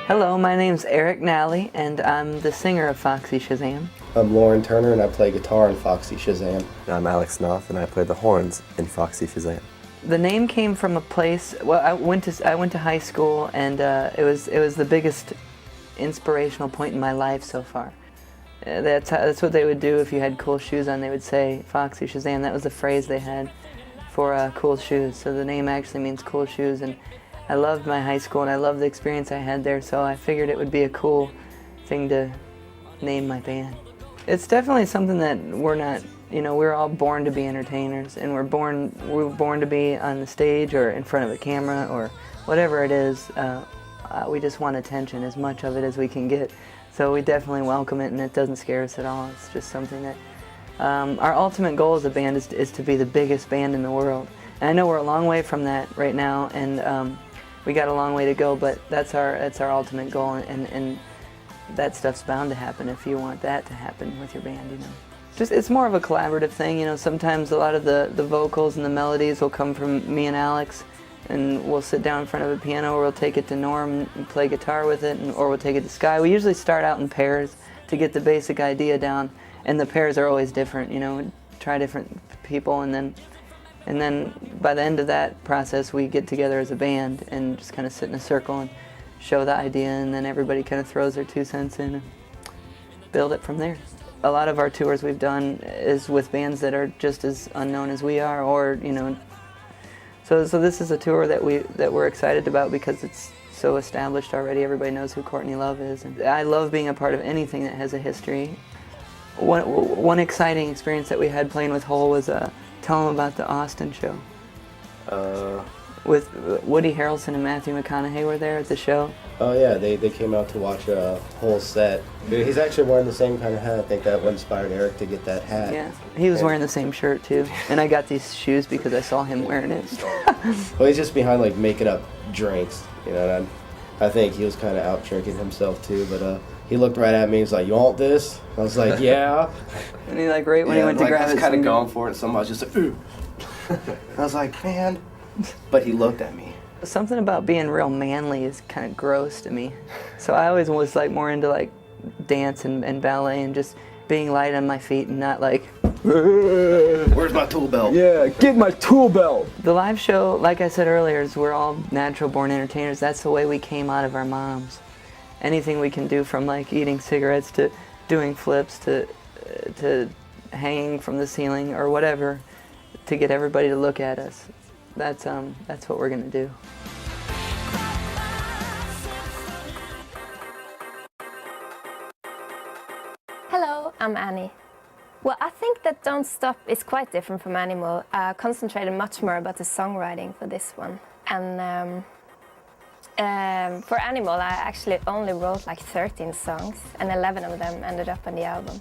Hello, my name's Eric Nally, and I'm the singer of Foxy Shazam. I'm Lauren Turner, and I play guitar in Foxy Shazam. I'm Alex Knopf, and I play the horns in Foxy Shazam. The name came from a place. Well, I went to high school, and it was the biggest inspirational point in my life so far. That's what they would do if you had cool shoes on. They would say Foxy Shazam. That was the phrase they had for cool shoes. So the name actually means cool shoes, and I loved my high school and I loved the experience I had there, so I figured it would be a cool thing to name my band. It's definitely something that we're not, we're all born to be entertainers, and we're born to be on the stage or in front of a camera or whatever it is. We just want attention, as much of it as we can get. So we definitely welcome it, and it doesn't scare us at all. It's just something that our ultimate goal as a band is to be the biggest band in the world. And I know we're a long way from that right now, and we got a long way to go, but that's our ultimate goal, and that stuff's bound to happen if you want that to happen with your band, Just, it's more of a collaborative thing, Sometimes a lot of the vocals and the melodies will come from me and Alex, and we'll sit down in front of a piano, or we'll take it to Norm and play guitar with it, or we'll take it to Sky. We usually start out in pairs to get the basic idea down, and the pairs are always different, We try different people, and then by the end of that process, we get together as a band and just kind of sit in a circle and show the idea, and then everybody kind of throws their 2 cents in and build it from there. A lot of our tours we've done is with bands that are just as unknown as we are, or so this is a tour that we're excited about because it's so established already. Everybody knows who Courtney Love is, and I love being a part of anything that has a history. One exciting experience that we had playing with Hole was tell them about the Austin show. With Woody Harrelson and Matthew McConaughey were there at the show. Oh yeah, they came out to watch a whole set. He's actually wearing the same kind of hat. I think that inspired Eric to get that hat. Yeah, he was wearing the same shirt too. And I got these shoes because I saw him wearing it. Well, he's just behind making up drinks, and I think he was kind of out drinking himself too, but he looked right at me. He's like, "You want this?" I was like, "Yeah." And he right when he went to grab it, I was kind of going for it, and someone was just like, "Ooh." I was like, "Man," but he looked at me. Something about being real manly is kind of gross to me. So I always was more into dance and ballet and just being light on my feet and not Where's my tool belt? Yeah, get my tool belt. The live show, like I said earlier, is we're all natural born entertainers. That's the way we came out of our moms. Anything we can do, from eating cigarettes to doing flips to hanging from the ceiling or whatever, to get everybody to look at us. That's what we're gonna do. Hello, I'm Annie. Well, I think that Don't Stop is quite different from Animal. I concentrated much more about the songwriting for this one. And for Animal, I actually only wrote 13 songs, and 11 of them ended up on the album.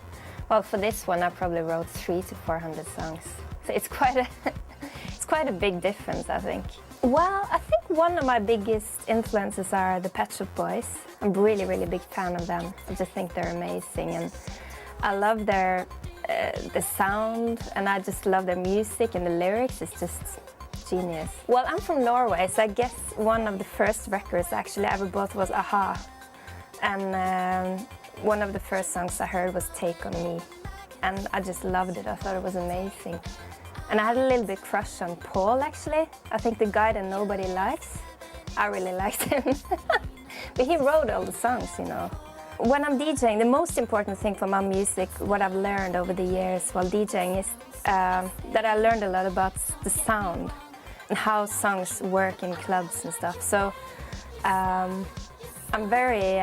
Well, for this one, I probably wrote 300 to 400 songs. So it's quite a big difference, I think. Well, I think one of my biggest influences are the Pet Shop Boys. I'm really, really big fan of them. I just think they're amazing, and I love the sound, and I just love their music, and the lyrics is just genius. Well, I'm from Norway, so I guess one of the first records actually I ever bought was Aha. And one of the first songs I heard was Take On Me. And I just loved it. I thought it was amazing. And I had a little bit crush on Paul, actually. I think the guy that nobody likes. I really liked him. But he wrote all the songs, When I'm DJing, the most important thing for my music, what I've learned over the years while DJing, is that I learned a lot about the sound and how songs work in clubs and stuff. So I'm very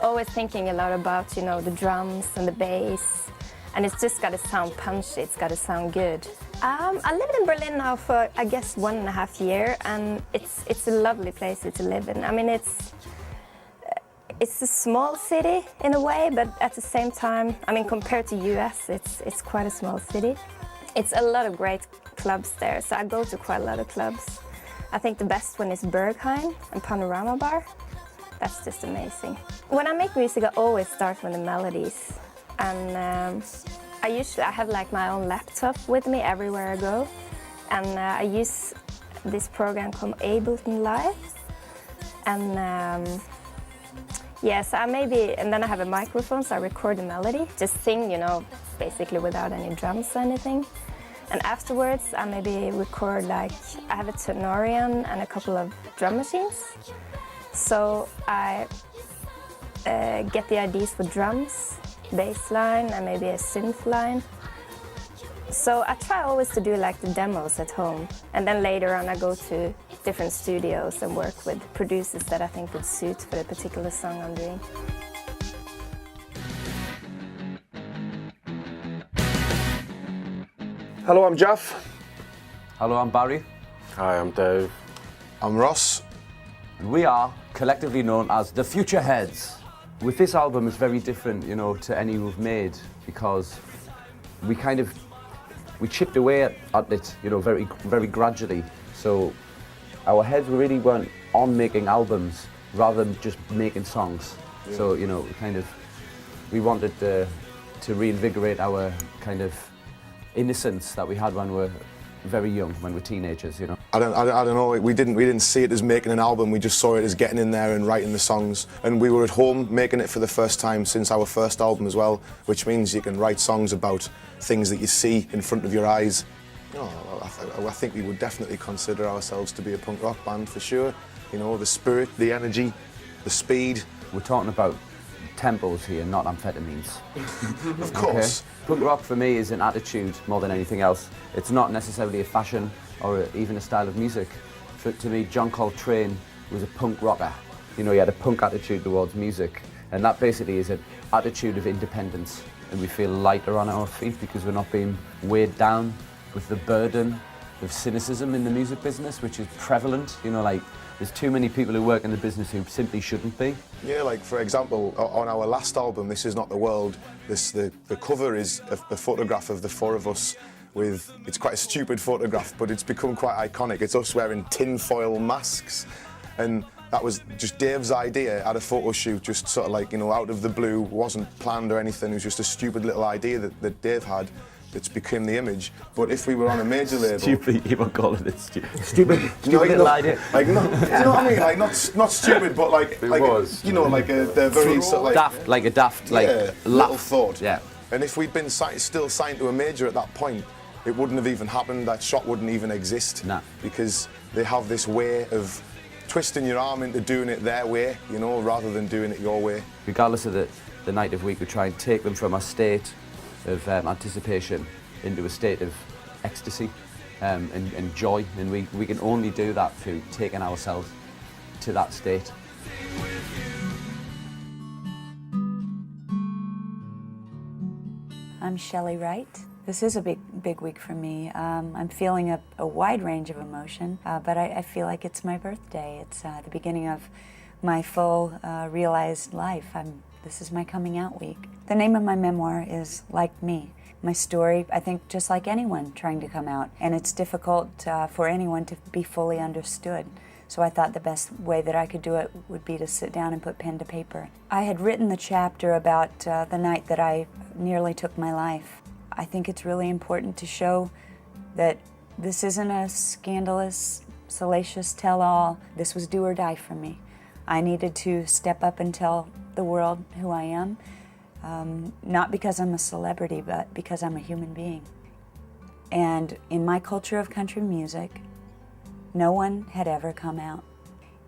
always thinking a lot about, the drums and the bass. And it's just got to sound punchy, it's got to sound good. I lived in Berlin now for, I guess, 1.5 years, and it's a lovely place to live in. I mean, it's a small city in a way, but at the same time, compared to US, it's quite a small city. It's a lot of great clubs there, so I go to quite a lot of clubs. I think the best one is Berghain and Panorama Bar. That's just amazing. When I make music, I always start with the melodies. And I have my own laptop with me everywhere I go. And I use this program called Ableton Live. And Yes, I maybe, and then I have a microphone, so I record the melody. Just sing, you know, basically without any drums or anything. And afterwards, I maybe record like, I have a tenorian and a couple of drum machines. So I get the ideas for drums, bass line, and maybe a synth line. So I try always to do like the demos at home. And then later on I go to different studios and work with producers that I think would suit for the particular song I'm doing. Hello, I'm Jeff. Hello, I'm Barry. Hi, I'm Dave. I'm Ross. And we are collectively known as the Futureheads. With this album, it's very different, you know, to any we've made because we chipped away at it, you know, very, very gradually. So our heads really weren't on making albums rather than just making songs. Yeah. So, you know, we wanted to reinvigorate our kind of innocence that we had when we were very young, when we were teenagers, you know. I don't know. We didn't see it as making an album. We just saw it as getting in there and writing the songs. And we were at home making it for the first time since our first album as well, which means you can write songs about things that you see in front of your eyes. I think we would definitely consider ourselves to be a punk rock band for sure. You know, the spirit, the energy, the speed. We're talking about tempos here, not amphetamines. Of course. Okay? Punk rock for me is an attitude more than anything else. It's not necessarily a fashion or even a style of music. To me, John Coltrane was a punk rocker. You know, he had a punk attitude towards music, and that basically is an attitude of independence. And we feel lighter on our feet because we're not being weighed down with the burden of cynicism in the music business, which is prevalent. You know, like, there's too many people who work in the business who simply shouldn't be. Yeah, like for example, on our last album, This Is Not the World, the cover is a photograph of the four of us with, it's quite a stupid photograph, but it's become quite iconic. It's us wearing tinfoil masks. And that was just Dave's idea at a photo shoot, just sort of like, you know, out of the blue, wasn't planned or anything. It was just a stupid little idea that Dave had. It's become the image. But if we were on a major label... Stupid, you were calling it stupid little idea. Like, no, you know what I mean? Like, not stupid, but like... It like was. You know, like they're very sort of like... Daft, like, yeah, little thought. Yeah. And if we'd been still signed to a major at that point, it wouldn't have even happened. That shot wouldn't even exist. Nah. Because they have this way of twisting your arm into doing it their way, you know, rather than doing it your way. Regardless of the night of week, we try and take them from a state of anticipation into a state of ecstasy and joy, and we can only do that through taking ourselves to that state. I'm Shelley Wright. This is a big week for me. I'm feeling a wide range of emotion, but I feel like it's my birthday. It's the beginning of my full realized life. This is my coming out week. The name of my memoir is Like Me. My story, I think, just like anyone trying to come out, and it's difficult for anyone to be fully understood. So I thought the best way that I could do it would be to sit down and put pen to paper. I had written the chapter about the night that I nearly took my life. I think it's really important to show that this isn't a scandalous, salacious tell-all. This was do or die for me. I needed to step up and tell the world who I am. Not because I'm a celebrity, but because I'm a human being. And in my culture of country music, no one had ever come out.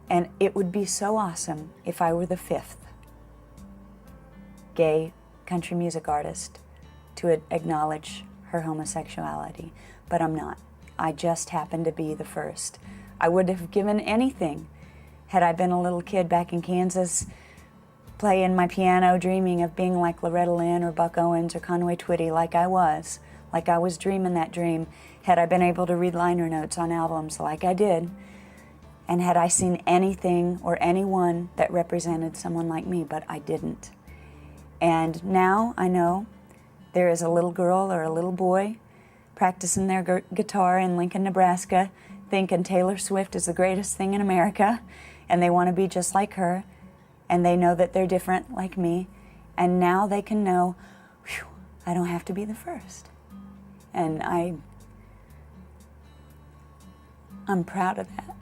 And it would be so awesome if I were the 5th gay country music artist to acknowledge her homosexuality, but I'm not. I just happen to be the first. I would have given anything had I been a little kid back in Kansas playing my piano, dreaming of being like Loretta Lynn or Buck Owens or Conway Twitty, like I was dreaming that dream, had I been able to read liner notes on albums like I did, and had I seen anything or anyone that represented someone like me, but I didn't. And now I know there is a little girl or a little boy practicing their guitar in Lincoln, Nebraska, thinking Taylor Swift is the greatest thing in America, and they want to be just like her, and they know that they're different like me, and now they can know, whew, I don't have to be the first. And I'm proud of that.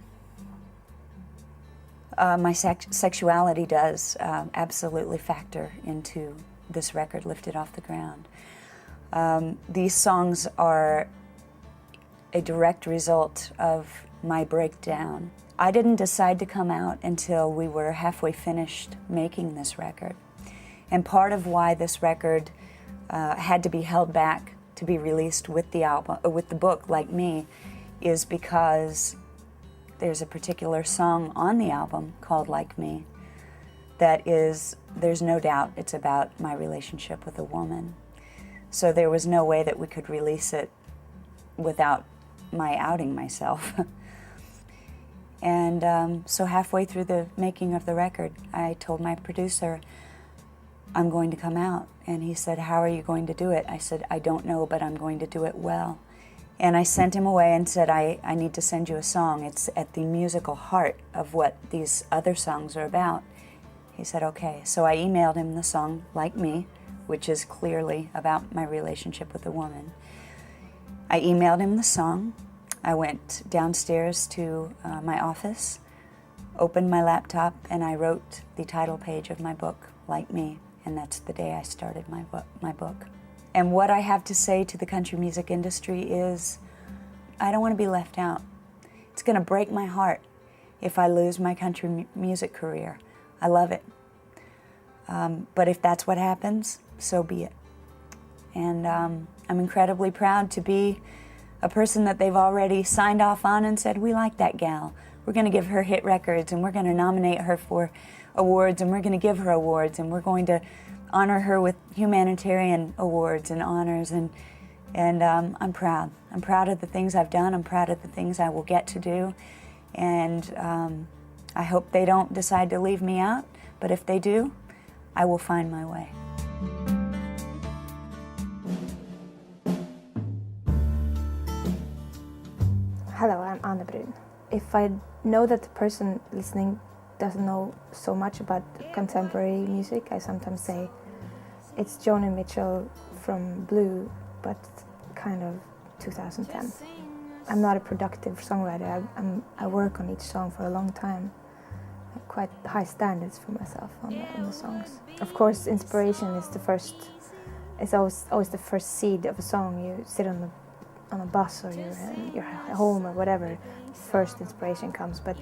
My sexuality does absolutely factor into this record, Lifted Off the Ground. These songs are a direct result of my breakdown. I didn't decide to come out until we were halfway finished making this record. And part of why this record had to be held back to be released with the album, with the book, Like Me, is because there's a particular song on the album called Like Me that is, there's no doubt it's about my relationship with a woman. So there was no way that we could release it without my outing myself. And so halfway through the making of the record, I told my producer, I'm going to come out. And he said, how are you going to do it? I said, I don't know, but I'm going to do it well. And I sent him away and said, I need to send you a song. It's at the musical heart of what these other songs are about. He said, okay. So I emailed him the song, Like Me, which is clearly about my relationship with a woman. I emailed him the song. I went downstairs to my office, opened my laptop, and I wrote the title page of my book, Like Me, and that's the day I started my book. And what I have to say to the country music industry is, I don't want to be left out. It's going to break my heart if I lose my country music career. I love it. But if that's what happens, so be it. And I'm incredibly proud to be a person that they've already signed off on and said, we like that gal. We're going to give her hit records, and we're going to nominate her for awards, and we're going to give her awards, and we're going to honor her with humanitarian awards and honors. And I'm proud. I'm proud of the things I've done. I'm proud of the things I will get to do. And I hope they don't decide to leave me out, but if they do, I will find my way. Hello, I'm Anna Brun. If I know that the person listening doesn't know so much about contemporary music, I sometimes say it's Joni Mitchell from Blue, but kind of 2010. I'm not a productive songwriter. I work on each song for a long time. I have quite high standards for myself on the songs. Of course, inspiration is it's always the first seed of a song. You sit on a bus or you're home or whatever, first inspiration comes, but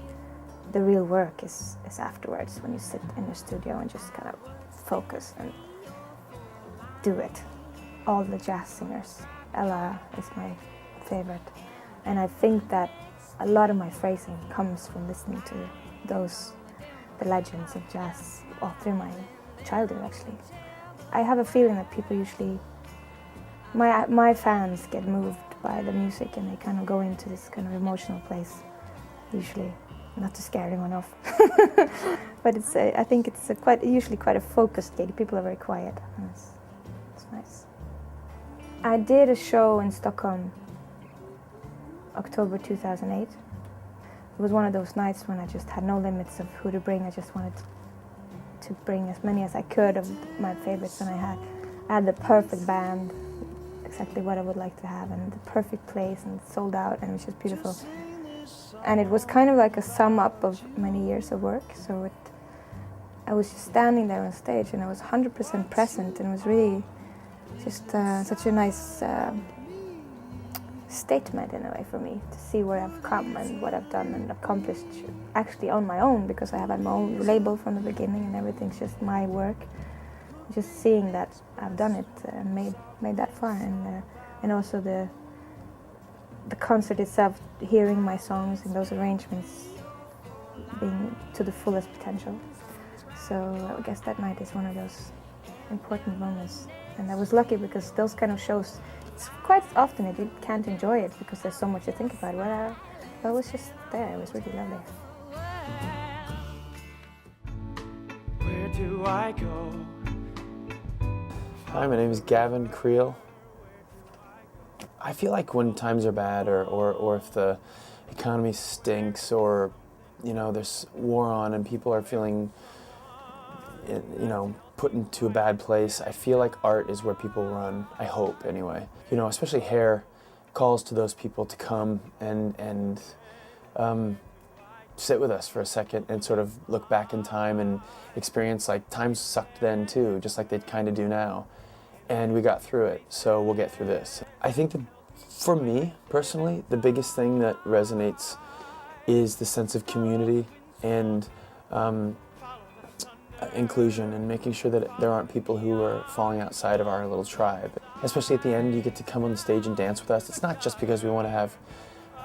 the real work is afterwards, when you sit in your studio and just kind of focus and do it. All the jazz singers, Ella is my favorite, and I think that a lot of my phrasing comes from listening to the legends of jazz all through my childhood, actually. I have a feeling that people usually, my fans get moved by the music, and they kind of go into this kind of emotional place, usually, not to scare anyone off. But I think it's usually quite a focused gig. People are very quiet, and it's nice. I did a show in Stockholm, October 2008. It was one of those nights when I just had no limits of who to bring. I just wanted to bring as many as I could of my favorites, and I had the perfect band, exactly what I would like to have, and the perfect place, and it sold out, and it was just beautiful. And it was kind of like a sum up of many years of work. So I was just standing there on stage, and I was 100% present, and it was really just such a nice statement in a way for me to see where I've come and what I've done and accomplished, actually on my own, because I have had my own label from the beginning, and everything's just my work. Just seeing that I've done it and made that far, and also the concert itself, hearing my songs in those arrangements being to the fullest potential. So I guess that night is one of those important moments, and I was lucky because those kind of shows, it's quite often that you can't enjoy it because there's so much to think about. Well, I was just there. It was really lovely. Where do I go? Hi, my name is Gavin, Creel. I feel like when times are bad, or if the economy stinks, or there's war on and people are feeling put into a bad place, I feel like art is where people run. I hope, anyway. Especially Hair calls to those people to come and sit with us for a second and sort of look back in time and experience like time sucked then too, just like they kind of do now. And we got through it, so we'll get through this. I think that for me, personally, the biggest thing that resonates is the sense of community and inclusion, and making sure that there aren't people who are falling outside of our little tribe. Especially at the end, you get to come on the stage and dance with us. It's not just because we want to have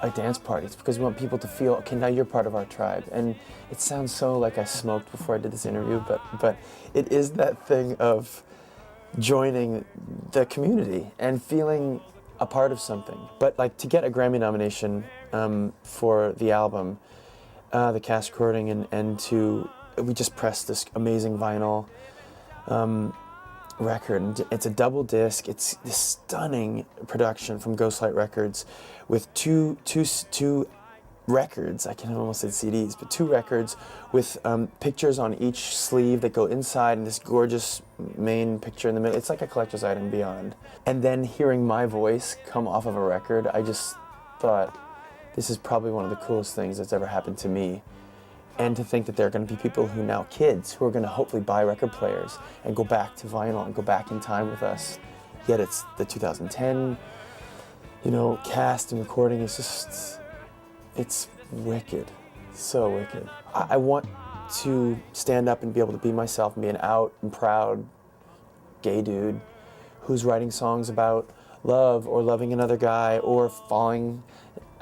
a dance party, it's because we want people to feel, okay, now you're part of our tribe. And it sounds so like I smoked before I did this interview, but it is that thing of joining the community and feeling a part of something. But like to get a Grammy nomination for the album, the cast recording, and we just pressed this amazing vinyl record. And it's a double disc. It's this stunning production from Ghostlight Records with two records. I can almost say CDs, but 2 records with pictures on each sleeve that go inside, and this gorgeous main picture in the middle. It's like a collector's item beyond. And then hearing my voice come off of a record, I just thought, this is probably one of the coolest things that's ever happened to me. And to think that there are going to be people who now, kids, who are going to hopefully buy record players and go back to vinyl and go back in time with us. Yet it's the 2010, cast and recording is just, it's wicked, so wicked. I want to stand up and be able to be myself and be an out and proud gay dude who's writing songs about love or loving another guy or falling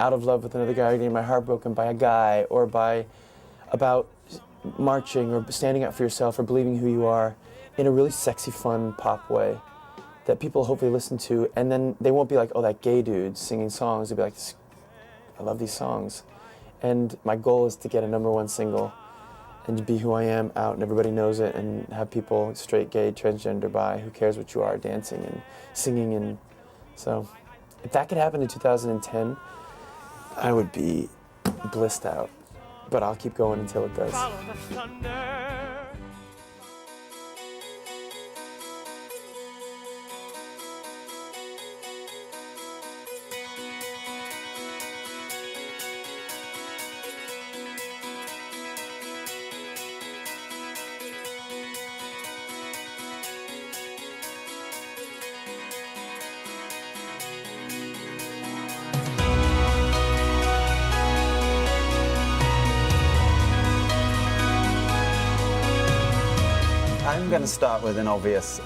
out of love with another guy or getting my heart broken by a guy or about marching or standing up for yourself or believing who you are in a really sexy, fun pop way that people hopefully listen to, and then they won't be like, oh, that gay dude singing songs. They'll be like, I love these songs. And my goal is to get a #1 single and to be who I am out and everybody knows it, and have people, straight, gay, transgender, bi, who cares what you are, dancing and singing. And so if that could happen in 2010, I would be blissed out. But I'll keep going until it does. Follow the thunder. I'm going to start with an obvious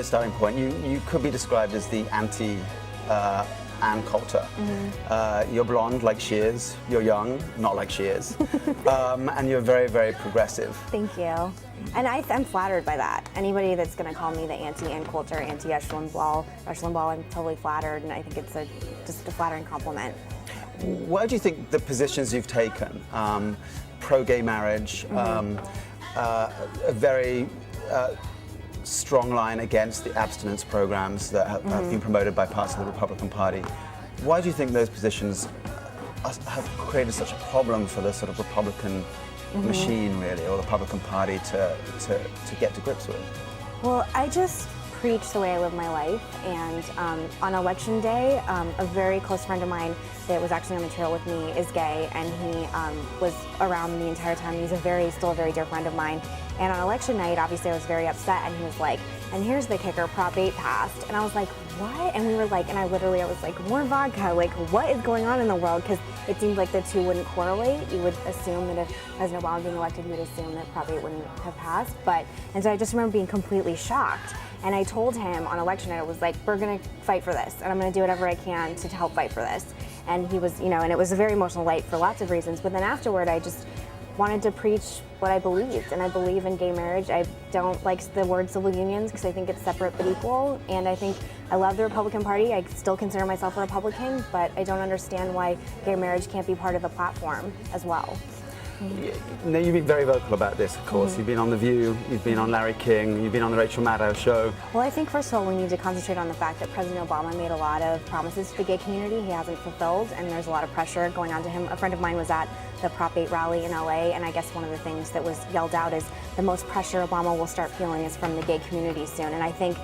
starting point. You could be described as the anti-Ann Coulter. You're blonde like she is. You're young, not like she is. And you're very, very progressive. Thank you. And I'm flattered by that. Anybody that's going to call me the anti-Ann Coulter, anti-Rush Limbaugh, I'm totally flattered, and I think it's just a flattering compliment. Why do you think the positions you've taken, pro-gay marriage, a very strong line against the abstinence programs that have been promoted by parts of the Republican Party. Why do you think those positions have created such a problem for the sort of Republican machine, really, or the Republican Party to get to grips with? Well, I just preach the way I live my life, and on election day, a very close friend of mine that was actually on the trail with me is gay, and he was around the entire time. He's still a very dear friend of mine. And on election night, obviously I was very upset, and he was like, and here's the kicker, Prop 8 passed. And I was like, what? And we were like, I was like, more vodka, like what is going on in the world? Because it seemed like the two wouldn't correlate. You would assume that if President Obama being elected, you would assume that Prop 8 wouldn't have passed. And so I just remember being completely shocked. And I told him on election night, I was like, we're gonna fight for this, and I'm gonna do whatever I can to help fight for this. And he was, and it was a very emotional night for lots of reasons, but then afterward, I just wanted to preach what I believed, and I believe in gay marriage. I don't like the word civil unions because I think it's separate but equal, and I think I love the Republican Party. I still consider myself a Republican, but I don't understand why gay marriage can't be part of the platform as well. Now, you've been very vocal about this, of course. You've been on The View, you've been on Larry King, you've been on the Rachel Maddow show. Well, I think first of all, we need to concentrate on the fact that President Obama made a lot of promises to the gay community he hasn't fulfilled, and there's a lot of pressure going on to him. A friend of mine was at the Prop 8 rally in LA, and I guess one of the things that was yelled out is the most pressure Obama will start feeling is from the gay community soon. And I think,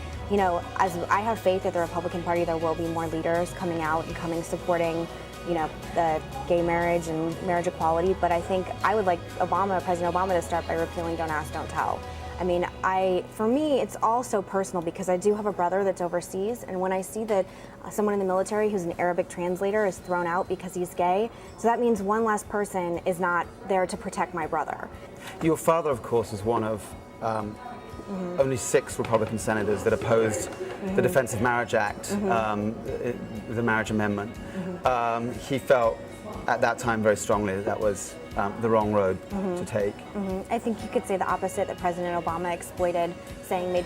as I have faith that the Republican Party, there will be more leaders coming out and supporting you know, the gay marriage and marriage equality, but I think I would like President Obama, to start by repealing Don't Ask, Don't Tell. I mean, for me, it's all so personal because I do have a brother that's overseas, and when I see that someone in the military who's an Arabic translator is thrown out because he's gay, so that means one less person is not there to protect my brother. Your father, of course, is one of only 6 Republican senators that opposed the Defense of Marriage Act, the marriage amendment. He felt at that time very strongly that was the wrong road to take. I think you could say the opposite, that President Obama exploited, saying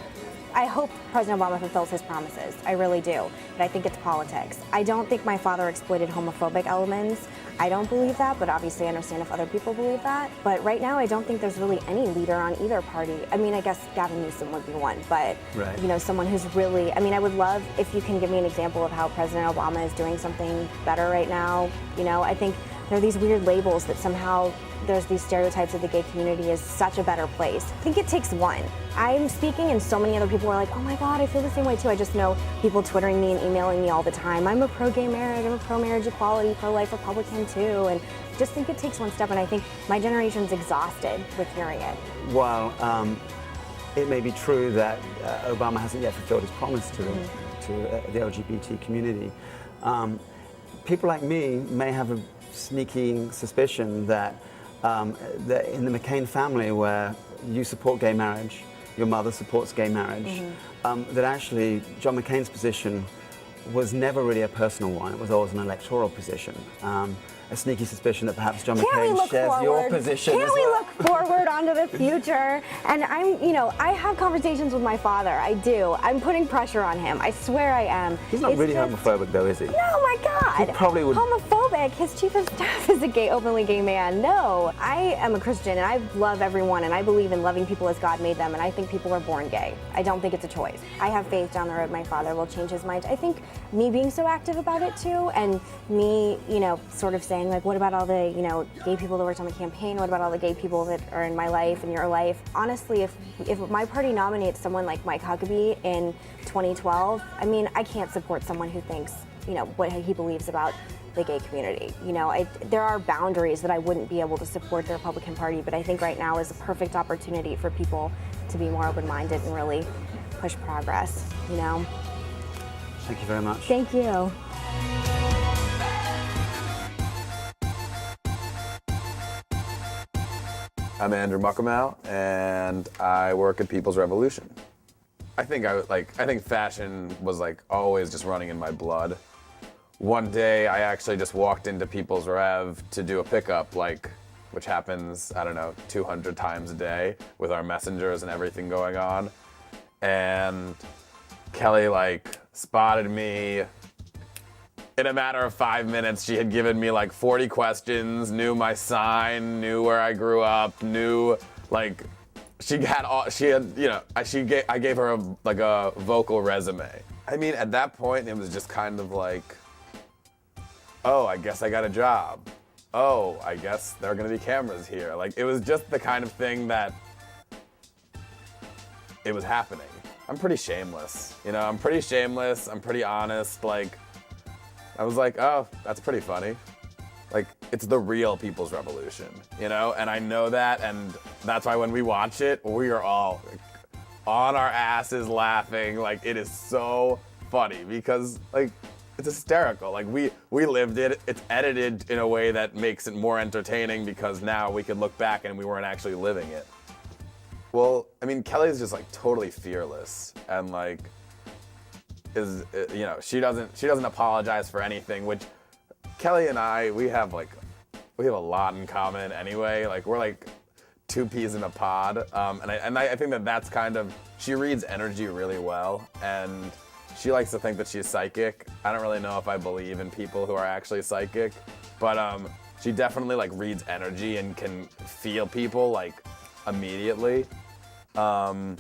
I hope President Obama fulfills his promises. I really do. But I think it's politics. I don't think my father exploited homophobic elements. I don't believe that, but obviously I understand if other people believe that. But right now, I don't think there's really any leader on either party. I mean, I guess Gavin Newsom would be one, but you know, someone who's really, I mean, I would love if you can give me an example of how President Obama is doing something better right now. You know, I think there are these weird labels that somehow there's these stereotypes that the gay community is such a better place. I think it takes one. I'm speaking and so many other people are like, oh my God, I feel the same way too. I just know people twittering me and emailing me all the time. I'm a pro-gay marriage, I'm a pro-marriage equality, pro-life Republican too. And just think it takes one step, and I think my generation's exhausted with hearing it. While it may be true that Obama hasn't yet fulfilled his promise to the LGBT community, people like me may have a sneaky suspicion that in the McCain family, where you support gay marriage, your mother supports gay marriage, that actually John McCain's position was never really a personal one. It was always an electoral position. A sneaky suspicion that perhaps John McCain shares your position as well. Can't we look forward onto the future? And I have conversations with my father. I do. I'm putting pressure on him. I swear I am. He's not really homophobic, though, is he? No, my God. He probably would. Homophobic. His chief of staff is a openly gay man. No. I am a Christian, and I love everyone, and I believe in loving people as God made them, and I think people are born gay. I don't think it's a choice. I have faith down the road my father will change his mind. I think me being so active about it, too, and me, sort of saying, like, what about all the, gay people that worked on the campaign? What about all the gay people that are in my life and your life? Honestly, if my party nominates someone like Mike Huckabee in 2012, I mean, I can't support someone who thinks, what he believes about the gay community. There are boundaries that I wouldn't be able to support the Republican Party, but I think right now is a perfect opportunity for people to be more open-minded and really push progress, Thank you very much. Thank you. I'm Andrew Mukamal, and I work at People's Revolution. I think fashion was always just running in my blood. One day I actually just walked into People's Rev to do a pickup, which happens, 200 times a day with our messengers and everything going on. And Kelly spotted me. In a matter of 5 minutes, she had given me 40 questions, knew my sign, knew where I grew up, knew I gave her a vocal resume. I mean, at that point, it was just kind of oh, I guess I got a job. Oh, I guess there are gonna be cameras here. It was just the kind of thing that it was happening. I'm pretty shameless, I'm pretty shameless, I'm pretty honest, I was oh, that's pretty funny. It's the real People's Revolution, and I know that, and that's why when we watch it, we are all on our asses laughing. It is so funny because, it's hysterical. We lived it. It's edited in a way that makes it more entertaining because now we can look back and we weren't actually living it. Well, I mean, Kelly's just totally fearless and she doesn't apologize for anything, which Kelly and I, we have a lot in common anyway. We're two peas in a pod. And I think that's kind of, she reads energy really well, and she likes to think that she's psychic. I don't really know if I believe in people who are actually psychic, but she definitely reads energy and can feel people immediately. And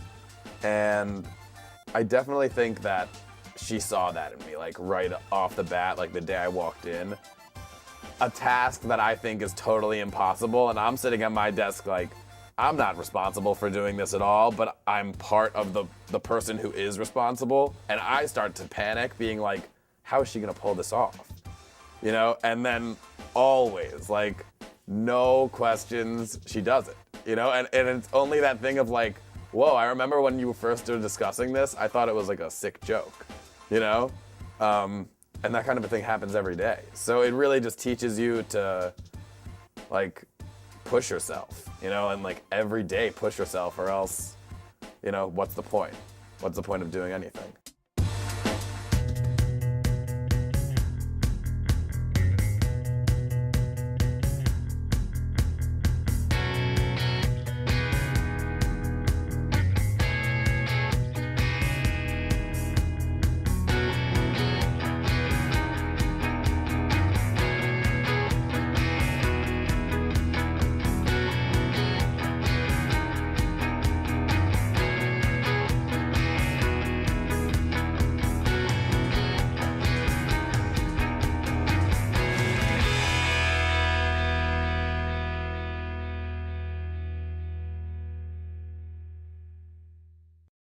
I definitely think that she saw that in me, right off the bat, the day I walked in. A task that I think is totally impossible, and I'm sitting at my desk I'm not responsible for doing this at all, but I'm part of the person who is responsible, and I start to panic, being how is she gonna pull this off? you know, and then always, like, no questions, she does it, you know, and it's only that thing of like, whoa, I remember when you first started discussing this, I thought it was like a sick joke, you know, and that kind of a thing happens every day. So it really just teaches you to, like, push yourself, you know, and like every day push yourself, or else, you know, what's the point? What's the point of doing anything?